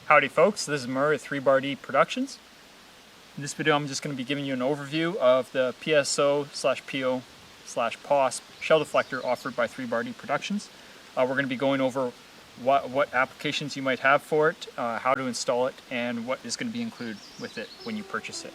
Howdy folks, this is Murray with Bar D Productions. In this video I'm just going to be giving you an overview of the PSO/PO/POSP shell deflector offered by Bar D Productions. We're going to be going over what applications you might have for it, how to install it, and what is going to be included with it when you purchase it.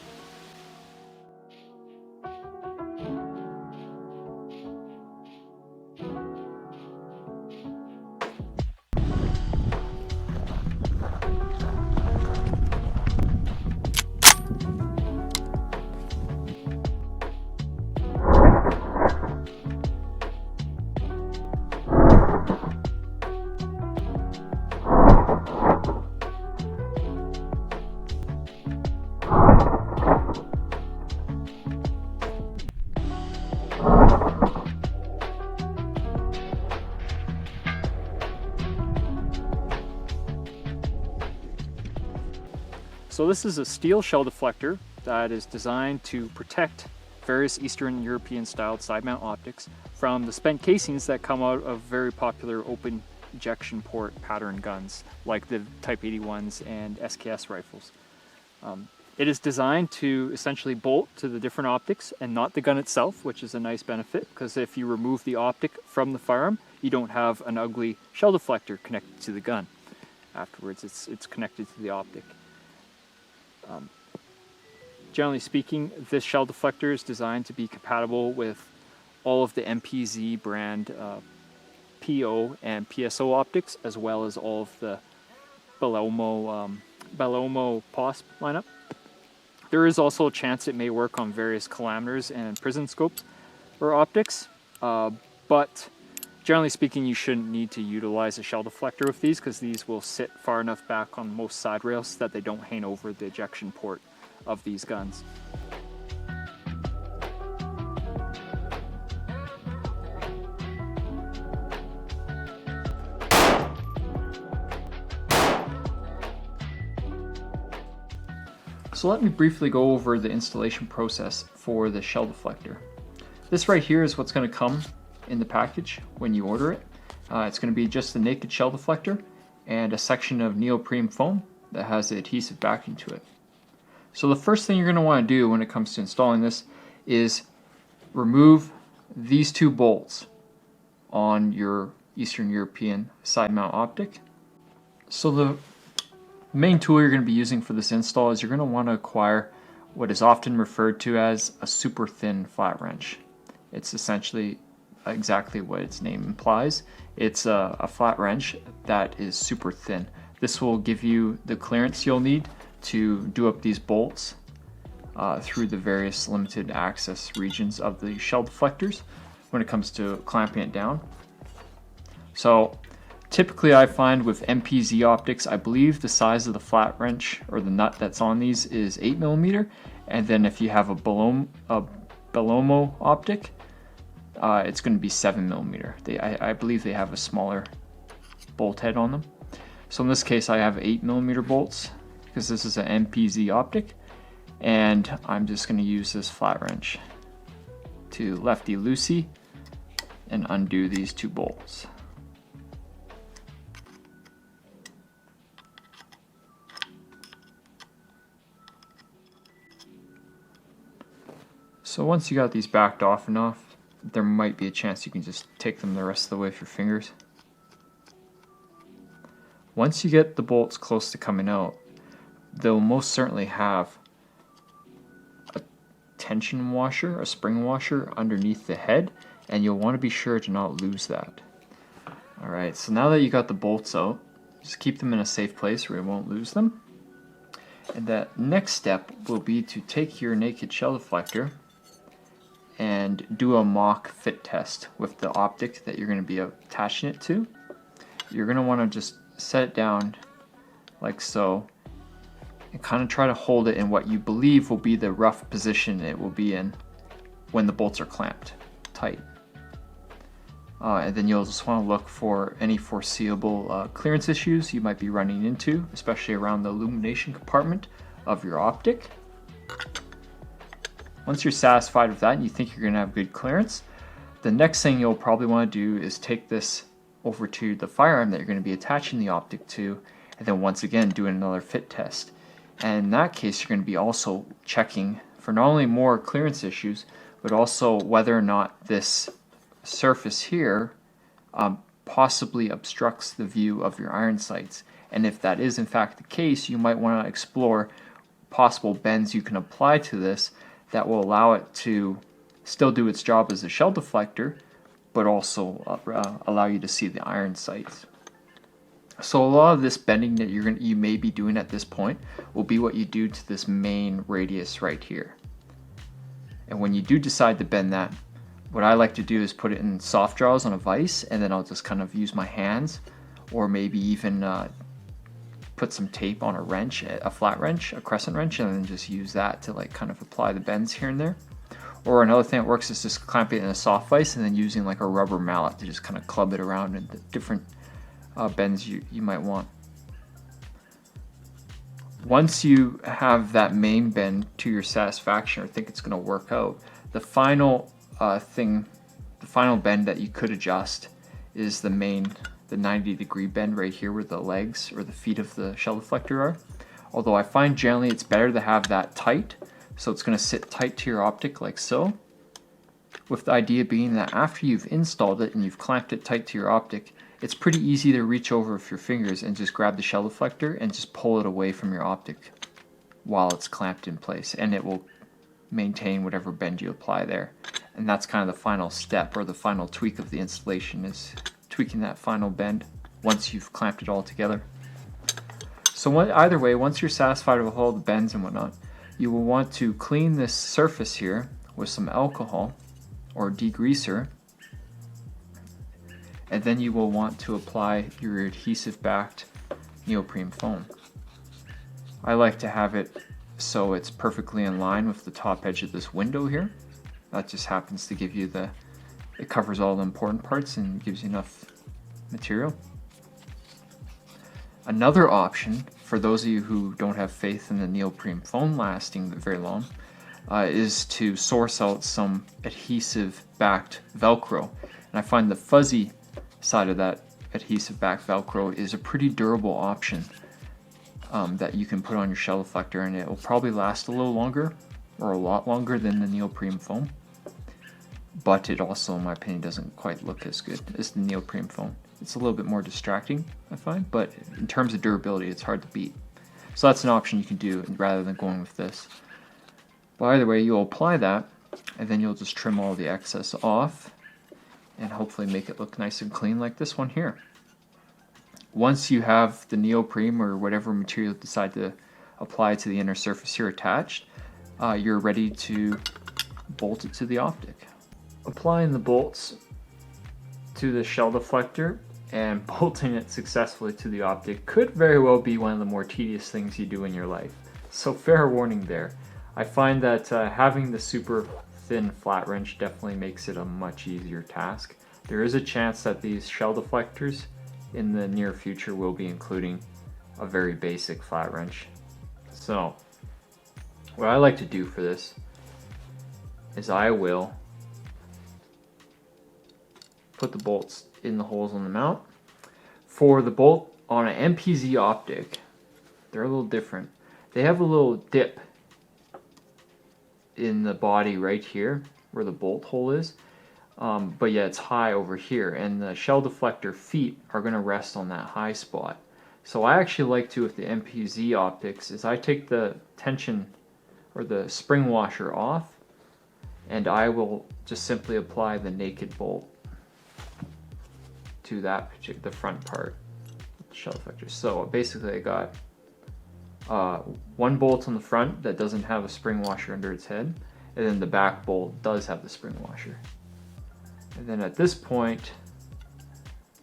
So this is a steel shell deflector that is designed to protect various Eastern European styled side mount optics from the spent casings that come out of very popular open ejection port pattern guns like the Type 81s and SKS rifles. It is designed to essentially bolt to the different optics and not the gun itself, which is a nice benefit because if you remove the optic from the firearm, you don't have an ugly shell deflector connected to the gun. Afterwards, it's connected to the optic. Generally speaking, this shell deflector is designed to be compatible with all of the MPZ brand PO and PSO optics, as well as all of the Bellomo POSP lineup. There is also a chance it may work on various kilometers and prison scopes or optics, but generally speaking, you shouldn't need to utilize a shell deflector with these because these will sit far enough back on most side rails that they don't hang over the ejection port of these guns. So let me briefly go over the installation process for the shell deflector. This right here is what's going to come in the package when you order it. It's going to be just the naked shell deflector and a section of neoprene foam that has the adhesive backing to it. So the first thing you're going to want to do when it comes to installing this is remove these two bolts on your Eastern European side mount optic. So the main tool you're going to be using for this install is you're going to want to acquire what is often referred to as a super thin flat wrench. It's essentially exactly what its name implies. It's a flat wrench that is super thin. This will give you the clearance you'll need to do up these bolts through the various limited access regions of the shell deflectors when it comes to clamping it down. So typically I find with MPZ optics, I believe the size of the flat wrench or the nut that's on these is 8mm, and then if you have a Bellomo optic, it's going to be 7mm. I believe they have a smaller bolt head on them. So in this case I have 8mm bolts because this is an MPZ optic, and I'm just going to use this flat wrench to lefty-loosey and undo these two bolts. So once you got these backed off enough, there might be a chance you can just take them the rest of the way with your fingers. Once you get the bolts close to coming out, they'll most certainly have a tension washer, a spring washer underneath the head, and you'll want to be sure to not lose that. Alright, so now that you got the bolts out, just keep them in a safe place where you won't lose them. And that next step will be to take your naked shell deflector and do a mock fit test with the optic that you're going to be attaching it to. You're going to want to just set it down like so and kind of try to hold it in what you believe will be the rough position it will be in when the bolts are clamped tight. And then you'll just want to look for any foreseeable clearance issues you might be running into, especially around the illumination compartment of your optic. Once you're satisfied with that and you think you're going to have good clearance, the next thing you'll probably want to do is take this over to the firearm that you're going to be attaching the optic to and then once again doing another fit test. And in that case, you're going to be also checking for not only more clearance issues, but also whether or not this surface here possibly obstructs the view of your iron sights. And if that is in fact the case, you might want to explore possible bends you can apply to this that will allow it to still do its job as a shell deflector, but also allow you to see the iron sights. So a lot of this bending that you may be doing at this point will be what you do to this main radius right here. And when you do decide to bend that, what I like to do is put it in soft draws on a vise, and then I'll just kind of use my hands, or maybe even put some tape on a wrench, a flat wrench, a crescent wrench, and then just use that to like kind of apply the bends here and there. Or another thing that works is just clamping it in a soft vise and then using like a rubber mallet to just kind of club it around in the different bends you might want. Once you have that main bend to your satisfaction or think it's going to work out, the final bend that you could adjust is the 90-degree bend right here where the legs or the feet of the shell deflector are. Although I find generally it's better to have that tight, so it's going to sit tight to your optic like so, with the idea being that after you've installed it and you've clamped it tight to your optic, it's pretty easy to reach over with your fingers and just grab the shell deflector and just pull it away from your optic while it's clamped in place, and it will maintain whatever bend you apply there. And that's kind of the final step, or the final tweak of the installation, is tweaking that final bend once you've clamped it all together. So either way, once you're satisfied with all the bends and whatnot, you will want to clean this surface here with some alcohol or degreaser, and then you will want to apply your adhesive backed neoprene foam. I like to have it so it's perfectly in line with the top edge of this window here. That just happens to give you it covers all the important parts and gives you enough material. Another option for those of you who don't have faith in the neoprene foam lasting very long is to source out some adhesive backed Velcro. And I find the fuzzy side of that adhesive backed Velcro is a pretty durable option that you can put on your shell deflector, and it will probably last a little longer, or a lot longer, than the neoprene foam. But it also, in my opinion, doesn't quite look as good as the neoprene foam. It's a little bit more distracting, I find, but in terms of durability, it's hard to beat. So that's an option you can do rather than going with this. But either way, you'll apply that, and then you'll just trim all the excess off, and hopefully make it look nice and clean like this one here. Once you have the neoprene or whatever material you decide to apply to the inner surface here attached, you're ready to bolt it to the optic. Applying the bolts to the shell deflector and bolting it successfully to the optic could very well be one of the more tedious things you do in your life. So fair warning there. I find that having the super thin flat wrench definitely makes it a much easier task. There is a chance that these shell deflectors in the near future will be including a very basic flat wrench. So what I like to do for this is I will put the bolts in the holes on the mount. For the bolt on an MPZ optic, they're a little different. They have a little dip in the body right here where the bolt hole is, but yeah, it's high over here, and the shell deflector feet are going to rest on that high spot. So I actually like to, with the MPZ optics, is I take the tension or the spring washer off, and I will just simply apply the naked bolt to that the front part of the shell deflector. So basically I got one bolt on the front that doesn't have a spring washer under its head, and then the back bolt does have the spring washer. And then at this point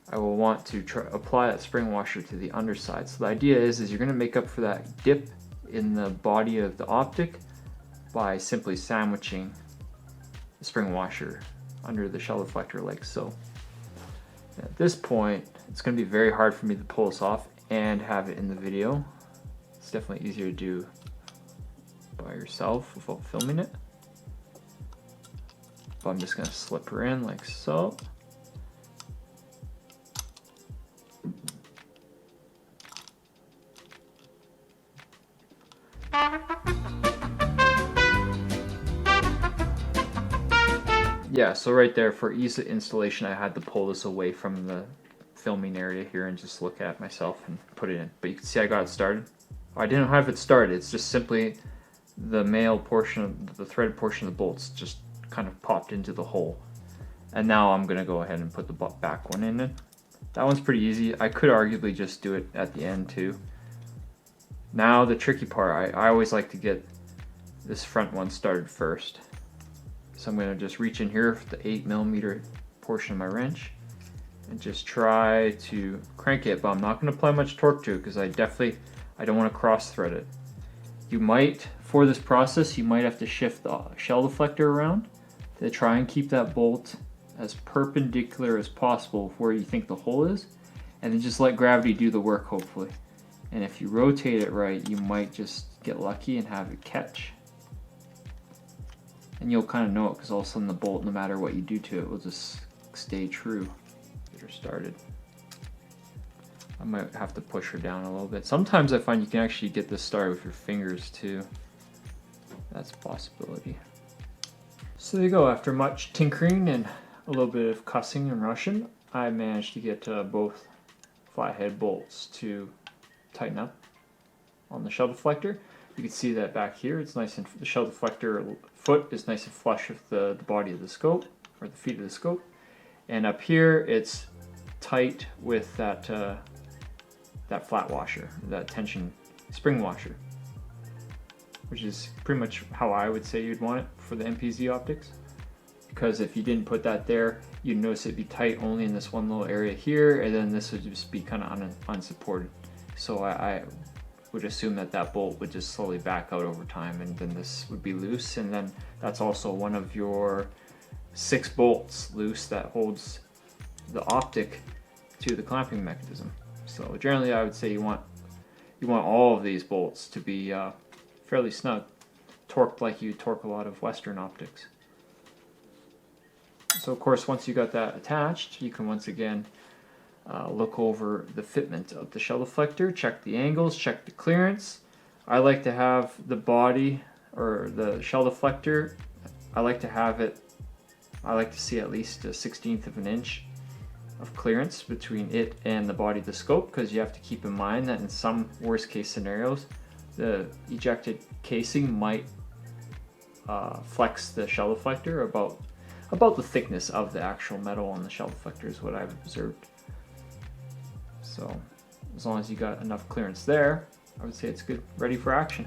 I will want to apply that spring washer to the underside. So the idea is you're going to make up for that dip in the body of the optic by simply sandwiching the spring washer under the shell deflector like so. At this point, it's going to be very hard for me to pull this off and have it in the video. It's definitely easier to do by yourself without filming it. But I'm just going to slip her in like so. Yeah, so right there, for ease of installation, I had to pull this away from the filming area here and just look at myself and put it in. But you can see I got it started. I didn't have it started, it's just simply the male portion of the threaded portion of the bolts just kind of popped into the hole. And now I'm gonna go ahead and put the back one in it. That one's pretty easy. I could arguably just do it at the end too. Now the tricky part, I always like to get this front one started first. So I'm gonna just reach in here for the 8mm portion of my wrench and just try to crank it, but I'm not gonna apply much torque to it because I don't want to cross thread it. You might, for this process, you might have to shift the shell deflector around to try and keep that bolt as perpendicular as possible where you think the hole is, and then just let gravity do the work, hopefully. And if you rotate it right, you might just get lucky and have it catch. And you'll kind of know it because all of a sudden the bolt, no matter what you do to it, will just stay true. Get her started. I might have to push her down a little bit. Sometimes I find you can actually get this started with your fingers too. That's a possibility. So there you go. After much tinkering and a little bit of cussing and rushing, I managed to get both flathead bolts to tighten up on the shell deflector. You can see that back here, it's nice, and the shell deflector foot is nice and flush with the body of the scope, or the feet of the scope. And up here, it's tight with that that flat washer, that tension spring washer, which is pretty much how I would say you'd want it for the MPZ optics. Because if you didn't put that there, you'd notice it'd be tight only in this one little area here, and then this would just be kind of unsupported. So I would assume that that bolt would just slowly back out over time, and then this would be loose, and then that's also one of your 6 bolts loose that holds the optic to the clamping mechanism. So generally I would say you want all of these bolts to be fairly snug, torqued like you torque a lot of Western optics. So of course, once you got that attached, you can once again look over the fitment of the shell deflector, check the angles, check the clearance. I like to have the body, or the shell deflector, I like to see at least a 1/16 of an inch of clearance between it and the body of the scope, because you have to keep in mind that in some worst case scenarios, the ejected casing might flex the shell deflector about the thickness of the actual metal on the shell deflector is what I've observed. So as long as you got enough clearance there, I would say it's good, ready for action.